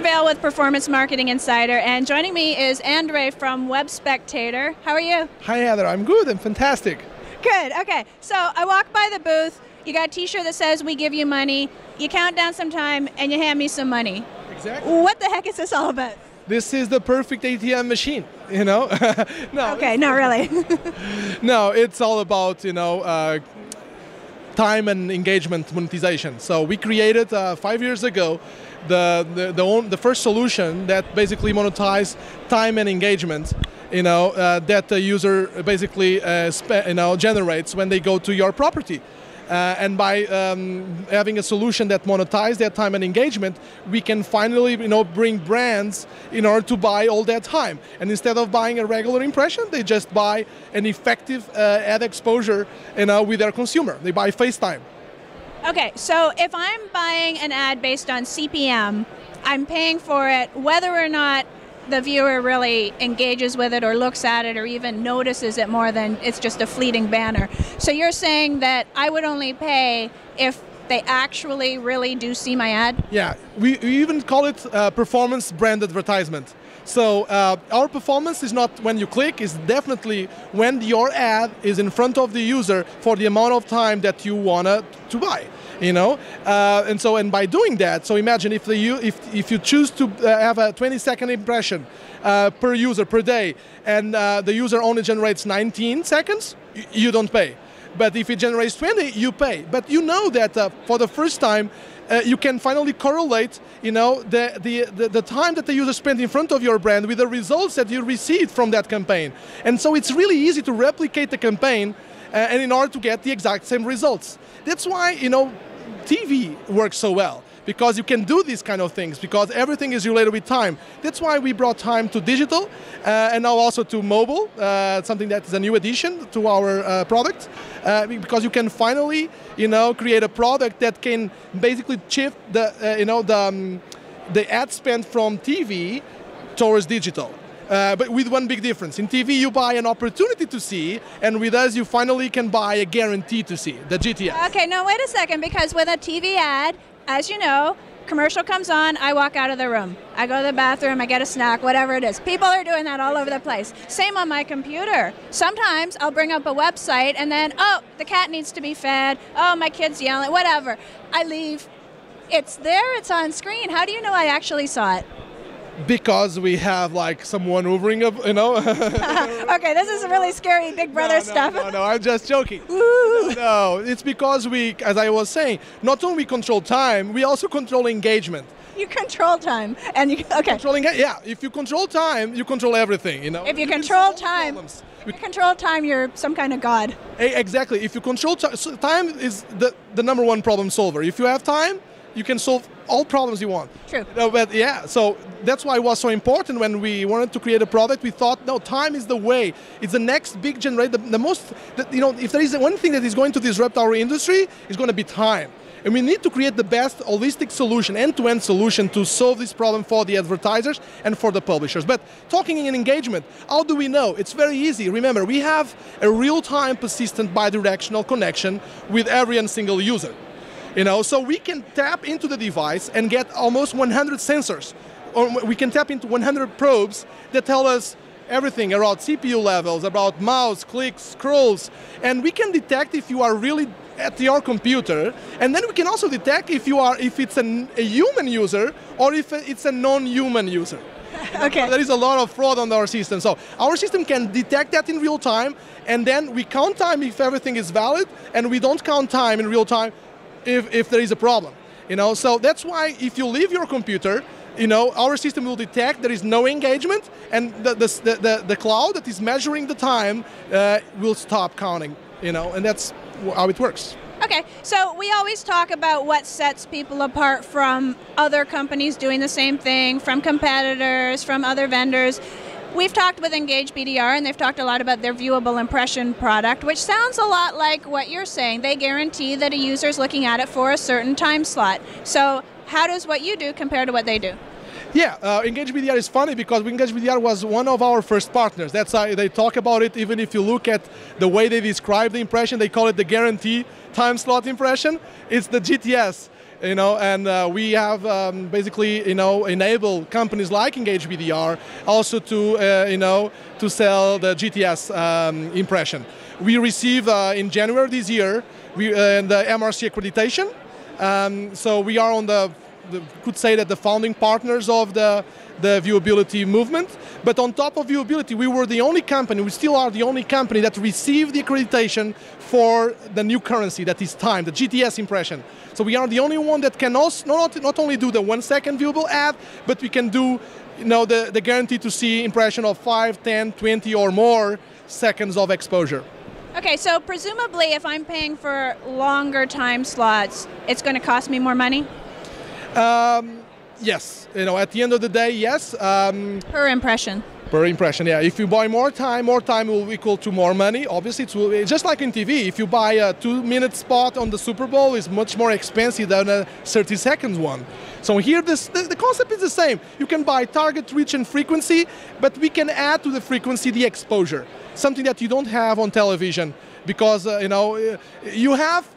Vale with Performance Marketing Insider, and joining me is Andre from WebSpectator. How are you? Hi Heather, I'm good and fantastic. Good, okay. So I walk by the booth, you got a t-shirt that says we give you money, you count down some time and you hand me some money. Exactly. What the heck is this all about? This is the perfect ATM machine, you know? No. Okay, not really. No, it's all about, time and engagement monetization. So we created 5 years ago the first solution that basically monetizes time and engagement, that the user basically generates when they go to your property. And by having a solution that monetizes that time and engagement, we can finally bring brands in order to buy all that time. And instead of buying a regular impression, they just buy an effective ad exposure with their consumer. They buy FaceTime. Okay, so if I'm buying an ad based on CPM, I'm paying for it whether or not the viewer really engages with it or looks at it or even notices it more than it's just a fleeting banner. So you're saying that I would only pay if they actually really do see my ad? Yeah, we even call it performance brand advertisement. So our performance is not when you click, it's definitely when your ad is in front of the user for the amount of time that you want to buy. And by doing that, so imagine if you choose to have a 20-second impression per user per day, and the user only generates 19 seconds, you don't pay. But if it generates 20, you pay. But you know that for the first time, you can finally correlate, the time that the user spent in front of your brand with the results that you received from that campaign. And so it's really easy to replicate the campaign, and in order to get the exact same results. That's why, TV works so well, because you can do these kind of things, because everything is related with time. That's why we brought time to digital, and now also to mobile, something that is a new addition to our product, because you can finally, create a product that can basically shift the ad spend from TV towards digital. But with one big difference. In TV, you buy an opportunity to see, and with us, you finally can buy a guarantee to see, the GTS. Okay, no, wait a second, because with a TV ad, as you know, commercial comes on, I walk out of the room. I go to the bathroom, I get a snack, whatever it is. People are doing that all over the place. Same on my computer. Sometimes I'll bring up a website and then, oh, the cat needs to be fed, oh, my kid's yelling, whatever. I leave. It's there, it's on screen. How do you know I actually saw it? Because we have someone hovering up, Okay, this is really scary Big Brother stuff. No, I'm just joking. No, it's because we, as I was saying, not only control time, we also control engagement. You control time, and okay. Yeah, if you control time, you control everything, If you control time, you're some kind of god. Exactly. If you control time, time is the number one problem solver. If you have time, you can solve all problems you want. True. But yeah, so that's why it was so important when we wanted to create a product. We thought, no, time is the way. It's the next big generation. If there is one thing that is going to disrupt our industry, it's going to be time. And we need to create the best holistic solution, end-to-end solution to solve this problem for the advertisers and for the publishers. But talking in engagement, how do we know? It's very easy. Remember, we have a real-time persistent bidirectional connection with every and single user. So we can tap into the device and get almost 100 sensors. Or we can tap into 100 probes that tell us everything about CPU levels, about mouse, clicks, scrolls. And we can detect if you are really at your computer. And then we can also detect if it's a human user or if it's a non-human user. Okay. There is a lot of fraud on our system. So our system can detect that in real time, and then we count time if everything is valid, and we don't count time in real time if there is a problem, So that's why if you leave your computer, our system will detect there is no engagement, and the cloud that is measuring the time will stop counting, and that's how it works. Okay, so we always talk about what sets people apart from other companies doing the same thing, from competitors, from other vendors. We've talked with Engage BDR, and they've talked a lot about their viewable impression product, which sounds a lot like what you're saying. They guarantee that a user is looking at it for a certain time slot. So how does what you do compare to what they do? Yeah, Engage BDR is funny because Engage BDR was one of our first partners. That's how they talk about it. Even if you look at the way they describe the impression, they call it the guarantee time slot impression. It's the GTS. and we have basically, enabled companies like Engage BDR also to sell the GTS impression. We received in January this year the MRC accreditation. So we are on could say that the founding partners of the viewability movement. But on top of viewability, we were the only company, we still are the only company that received the accreditation for the new currency that is time, the GTS impression. So we are the only one that can also not only do the 1 second viewable ad, but we can do the guarantee to see impression of 5, 10, 20 or more seconds of exposure. Okay, so presumably if I'm paying for longer time slots, it's going to cost me more money? Yes, at the end of the day, yes. Per impression. Per impression, yeah. If you buy more time will equal to more money. Obviously, it's just like in TV. If you buy a 2-minute spot on the Super Bowl, it's much more expensive than a 30-second one. So here, the concept is the same. You can buy target, reach, and frequency, but we can add to the frequency the exposure, something that you don't have on television, because you have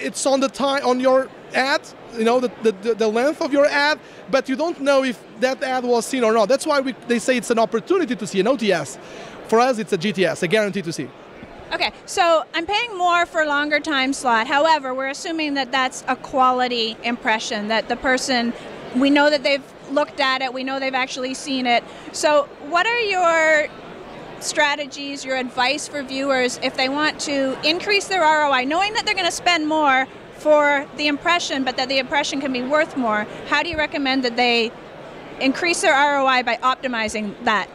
it's on the time on your ad, the length of your ad, but you don't know if that ad was seen or not. That's why they say it's an opportunity to see an OTS. For us, it's a GTS, a guarantee to see. Okay, so I'm paying more for a longer time slot. However, we're assuming that that's a quality impression, that the person, we know that they've looked at it, we know they've actually seen it. So what are your strategies, your advice for viewers if they want to increase their ROI, knowing that they're going to spend more for the impression, but that the impression can be worth more? How do you recommend that they increase their ROI by optimizing that?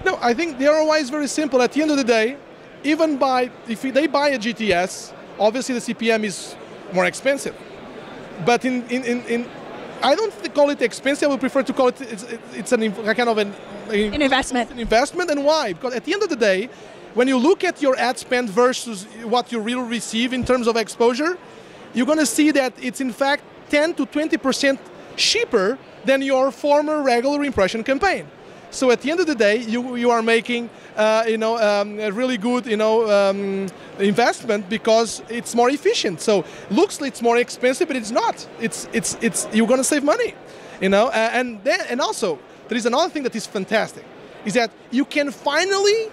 No, I think the ROI is very simple. At the end of the day, even if they buy a GTS, obviously the CPM is more expensive. But I don't call it expensive. I would prefer to call it it's an investment. An investment, and why? Because at the end of the day, when you look at your ad spend versus what you really receive in terms of exposure, you're going to see that it's in fact 10 to 20% cheaper than your former regular impression campaign. So at the end of the day, you are making a really good investment because it's more efficient. So looks like it's more expensive, but it's not. It's you're going to save money, and also there is another thing that is fantastic, is that you can finally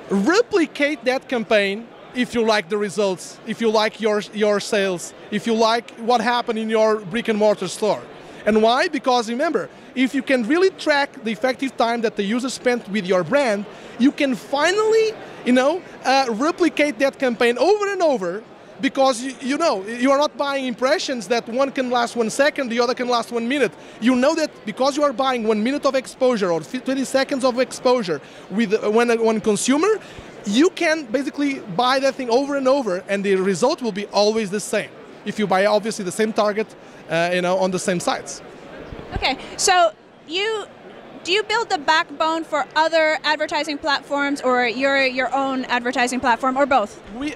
replicate that campaign if you like the results, if you like your sales, if you like what happened in your brick and mortar store. And why? Because remember, if you can really track the effective time that the user spent with your brand, you can finally, replicate that campaign over and over, because you are not buying impressions that one can last 1 second, the other can last 1 minute. You know that because you are buying 1 minute of exposure or 20 seconds of exposure with one consumer, you can basically buy that thing over and over, and the result will be always the same if you buy obviously the same target, on the same sites. Okay, so do you build the backbone for other advertising platforms, or your own advertising platform, or both? We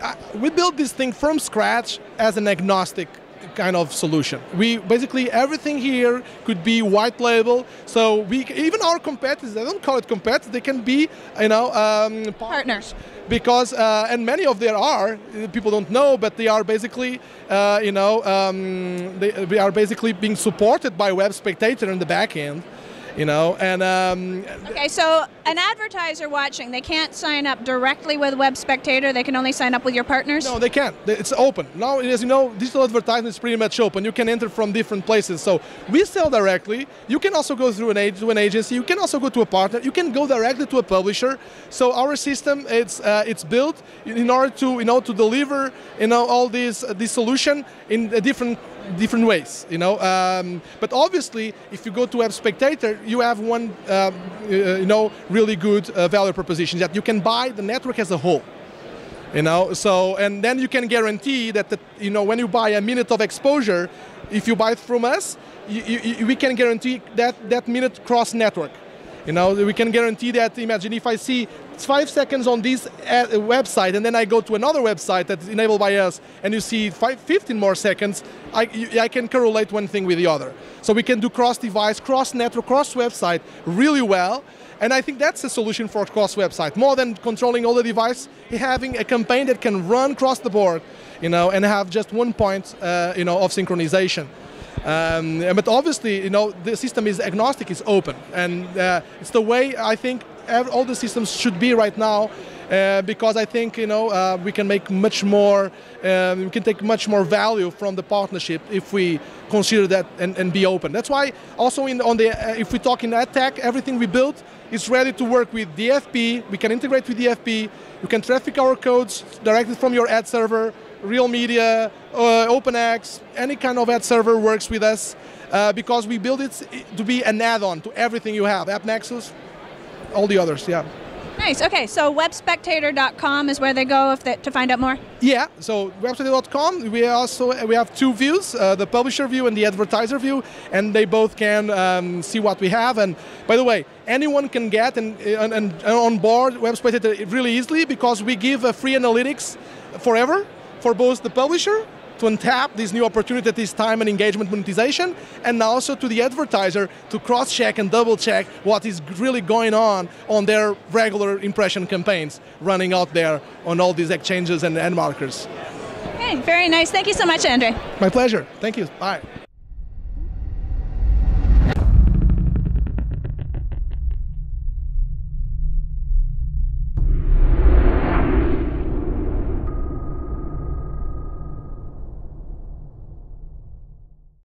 built this thing from scratch as an agnostic kind of solution. We basically, everything here could be white label. So even our competitors, I don't call it competitors, they can be partners. Because and many of them are, people don't know, but they are basically they are basically being supported by WebSpectator in the back end. Okay, so an advertiser watching, they can't sign up directly with WebSpectator, they can only sign up with your partners? No, they can't. It's open. Now, as you know, digital advertising is pretty much open. You can enter from different places. So we sell directly. You can also go through an agency. You can also go to a partner. You can go directly to a publisher. So our system, it's built in order to to deliver all this solution in a different ways, but obviously, if you go to WebSpectator, you have one, really good value proposition, that you can buy the network as a whole, So, and then you can guarantee that when you buy a minute of exposure, if you buy it from us, we can guarantee that minute cross network. We can guarantee that. Imagine if I see 5 seconds on this website, and then I go to another website that's enabled by us, and you see 15 more seconds, I can correlate one thing with the other. So we can do cross-device, cross-network, cross-website really well, and I think that's a solution for cross-website. More than controlling all the device, having a campaign that can run across the board, and have just one point, of synchronization. But obviously, the system is agnostic, it's open, and it's the way I think all the systems should be right now. Because I think we can make much more, we can take much more value from the partnership if we consider that and be open. That's why also if we talk in ad tech, everything we build is ready to work with DFP. We can integrate with DFP. You can traffic our codes directly from your ad server. Real Media, OpenX, any kind of ad server works with us because we build it to be an add-on to everything you have. AppNexus, all the others, yeah. Nice. Okay, so WebSpectator.com is where they go to find out more? Yeah, so WebSpectator.com, we have two views, the publisher view and the advertiser view, and they both can see what we have. And by the way, anyone can get and on board WebSpectator really easily because we give a free analytics forever for both the publisher to untap this new opportunity that is time and engagement monetization, and also to the advertiser to cross-check and double-check what is really going on their regular impression campaigns running out there on all these exchanges and end markers. Okay, very nice. Thank you so much, Andre. My pleasure. Thank you. Bye.